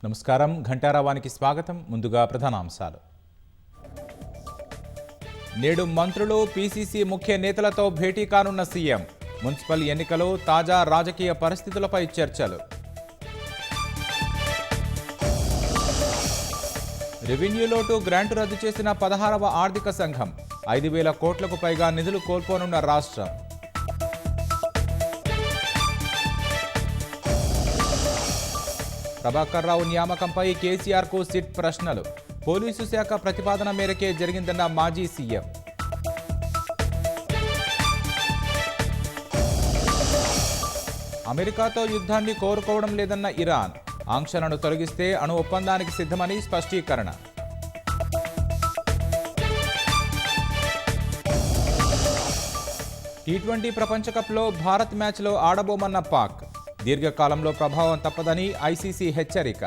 నమస్కారం. ఘంటారావానికి స్వాగతం. ముందుగా ప్రధానాంశాలు. నేడు మంత్రులు, పీసీసీ ముఖ్య నేతలతో భేటీ కానున్న సీఎం. మున్సిపల్ ఎన్నికలు, తాజా రాజకీయ పరిస్థితులపై చర్చలు. రెవెన్యూ లోటు గ్రాంటు రద్దు చేసిన 16వ ఆర్థిక సంఘం. 5,000 కోట్లకు పైగా నిధులు కోల్పోనున్న రాష్ట్రం. ప్రభాకర్ రావు నియామకంపై కేసీఆర్కు సిట్ ప్రశ్నలు. పోలీసు శాఖ ప్రతిపాదన మేరకే జరిగిందన్న మాజీ సీఎం. అమెరికాతో యుద్ధాన్ని కోరుకోవడం లేదన్న ఇరాన్. ఆంక్షలను తొలగిస్తే అణు ఒప్పందానికి సిద్ధమని స్పష్టీకరణ. టీ20 ప్రపంచ కప్లో భారత్ మ్యాచ్లో ఆడబోమన్న పాక్. దీర్ఘకాలంలో ప్రభావం తప్పదని ఐసీసీ హెచ్చరిక.